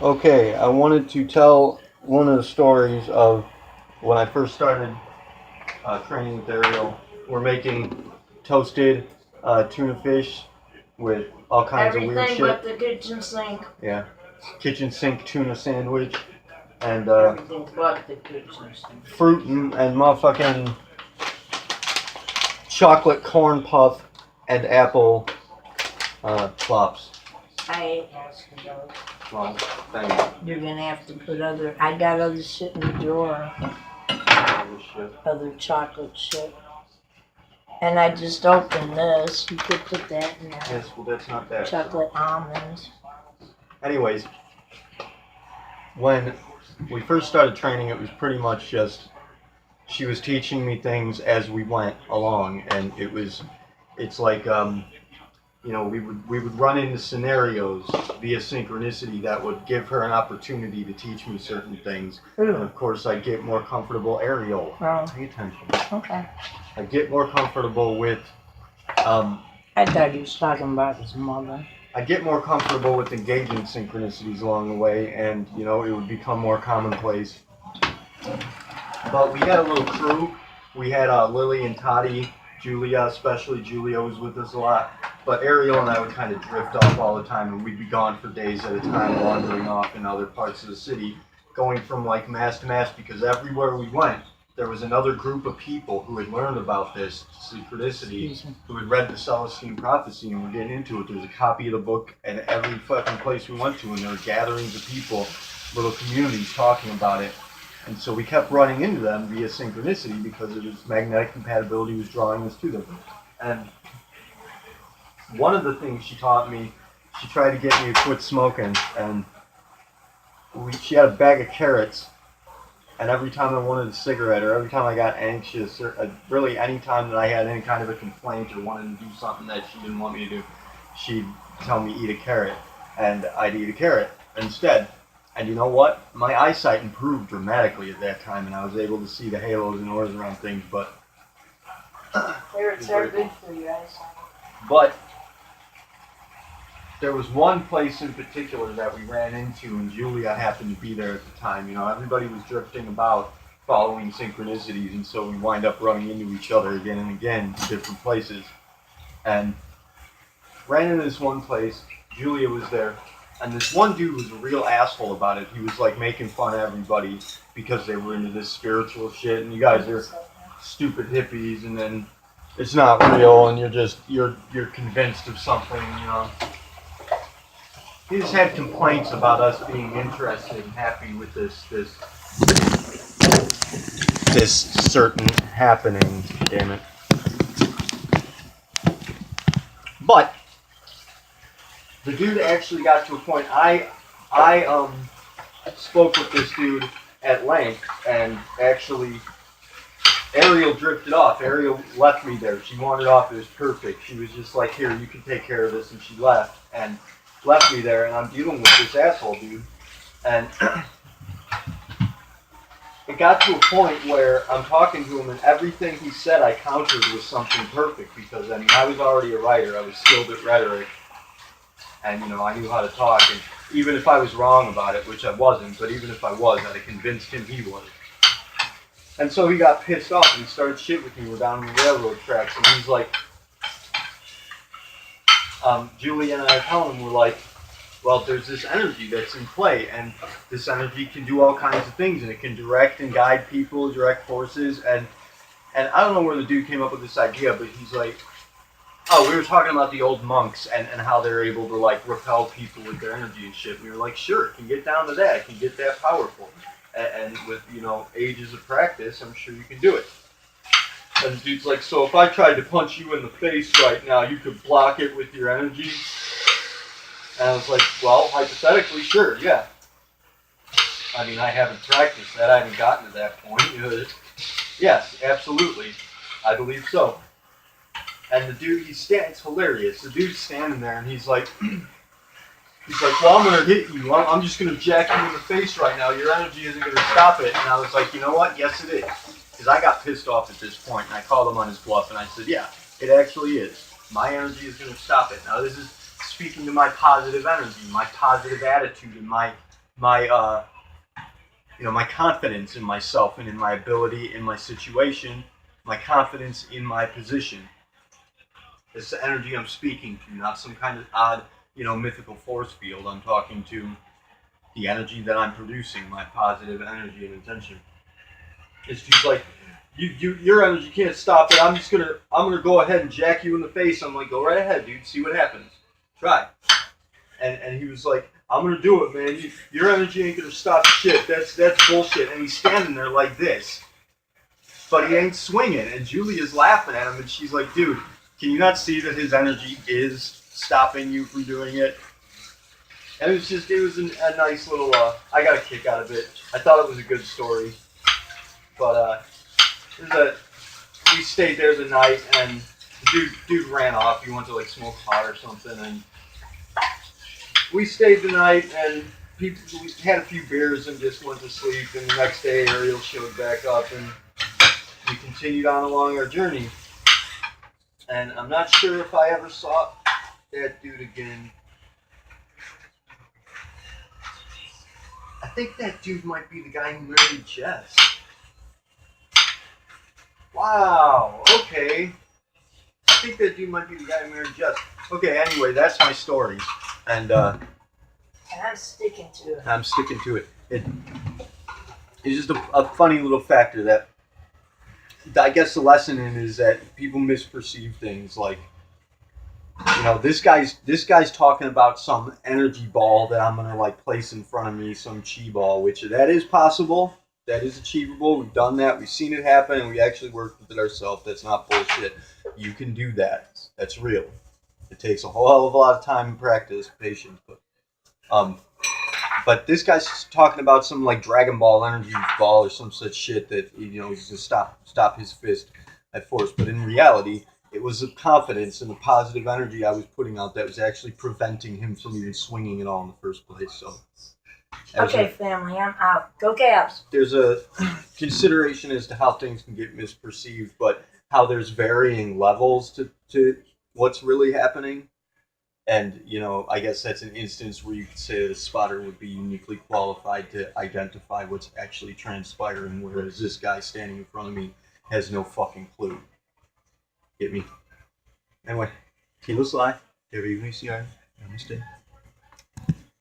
Okay, I wanted to tell one of the stories of when I first started training with Ariel. We're making toasted tuna fish with all kinds of weird Everything shit. but the kitchen sink. Yeah, kitchen sink tuna sandwich and Everything but the kitchen sink. fruit and motherfucking chocolate corn puff and apple plops. I ain't asking those. Well, thank you. You're gonna have to put other. I got other shit in the drawer. Other shit. Other chocolate shit. And I just opened this. You could put that in there. Yes, well, that's not that. Chocolate almonds. Anyways, when we first started training, it was pretty much just she was teaching me things as we went along, and it's like we would run into scenarios via synchronicity that would give her an opportunity to teach me certain things. And of course, I'd get more comfortable. Ariel, pay attention. Okay. I'd get more comfortable with. I thought he was talking about his mother. I'd get more comfortable with engaging synchronicities along the way, and it would become more commonplace. But we had a little crew. We had Lily and Toddy, Julia, especially Julia was with us a lot. But Ariel and I would kind of drift off all the time, and we'd be gone for days at a time, wandering off in other parts of the city, going from like mass to mass, because everywhere we went, there was another group of people who had learned about this synchronicity, who had read the Celestine Prophecy, and were getting into it. There's a copy of the book at every fucking place we went to, and there were gatherings of people, little communities talking about it. And so we kept running into them via synchronicity because it was magnetic compatibility was drawing us to them. And one of the things she taught me, she tried to get me to quit smoking, and she had a bag of carrots, and every time I wanted a cigarette, or every time I got anxious, or really any time that I had any kind of a complaint or wanted to do something that she didn't want me to do, she'd tell me eat a carrot, and I'd eat a carrot instead. And you know what? My eyesight improved dramatically at that time, and I was able to see the halos and auras around things, but Carrots are good for your eyesight. But there was one place in particular that we ran into, and Julia happened to be there at the time. Everybody was drifting about following synchronicities, and so we wind up running into each other again and again in different places. And ran into this one place, Julia was there, and this one dude was a real asshole about it. He was like making fun of everybody because they were into this spiritual shit, and you guys are stupid hippies, and then it's not real, and you're convinced of something, He just had complaints about us being interested and happy with this certain happening. Damn it! But the dude actually got to a point. I spoke with this dude at length, and actually Ariel drifted off. Ariel left me there. She wandered off. It was perfect. She was just like, "Here, you can take care of this," and she left and left me there. And I'm dealing with this asshole dude, and it got to a point where I'm talking to him, and everything he said I countered with something perfect, because I was already a writer. I was skilled at rhetoric, and I knew how to talk. And even if I was wrong about it, which I wasn't, but even if I was, I'd have convinced him he was. And so he got pissed off and he started shit with me. We're down the railroad tracks, and he's like, Julie and I are telling him, we're like, well, there's this energy that's in play, and this energy can do all kinds of things, and it can direct and guide people, direct forces, and I don't know where the dude came up with this idea, but he's like, oh, we were talking about the old monks and how they're able to like repel people with their energy and shit. And we were like, sure, it can get down to that, it can get that powerful. And with, ages of practice, I'm sure you can do it. And the dude's like, so if I tried to punch you in the face right now, you could block it with your energy? And I was like, well, hypothetically, sure, yeah. I mean, I haven't practiced that. I haven't gotten to that point. Yes, absolutely. I believe so. And the dude, it's hilarious. The dude's standing there, and he's like, well, I'm going to hit you. I'm just going to jack you in the face right now. Your energy isn't going to stop it. And I was like, you know what? Yes, it is. Because I got pissed off at this point, and I called him on his bluff, and I said, yeah, it actually is. My energy is going to stop it. Now, this is speaking to my positive energy, my positive attitude, and my my my confidence in myself and in my ability, in my situation, my confidence in my position. It's the energy I'm speaking to, not some kind of odd, mythical force field. I'm talking to the energy that I'm producing, my positive energy and intention. It's just like your energy can't stop it. I'm gonna go ahead and jack you in the face. I'm like, go right ahead, dude. See what happens. Try. And he was like, I'm gonna do it, man. Your energy ain't gonna stop shit. That's bullshit. And he's standing there like this, but he ain't swinging. And Julia's laughing at him, and she's like, dude, can you not see that his energy is stopping you from doing it? And it was a nice little. I got a kick out of it. I thought it was a good story, but we stayed there the night, and the dude ran off. He went to like smoke pot or something, and we stayed the night, and we had a few beers and just went to sleep. And the next day, Ariel showed back up, and we continued on along our journey. And I'm not sure if I ever saw that dude again. I think that dude might be the guy who married Jess. Wow, okay. I think that dude might be the guy who married Jess. Okay, anyway, that's my story. And I'm sticking to it. I'm sticking to it. It's just a funny little factor that I guess the lesson in is that people misperceive things. Like, this guy's talking about some energy ball that I'm gonna like place in front of me, some chi ball, which that is possible. That is achievable. We've done that. We've seen it happen, and we actually worked with it ourselves. That's not bullshit. You can do that. That's real. It takes a whole hell of a lot of time and practice, patience, but this guy's talking about some like Dragon Ball energy ball or some such shit that he's gonna stop his fist at force. But in reality, it was the confidence and the positive energy I was putting out that was actually preventing him from even swinging at all in the first place. So. Okay, family, I'm out. Go Cavs. There's a consideration as to how things can get misperceived, but how there's varying levels to what's really happening. And, I guess that's an instance where you could say that a spotter would be uniquely qualified to identify what's actually transpiring, whereas this guy standing in front of me has no fucking clue. Get me? Anyway, Kilo Sly, every evening, see you. Namaste.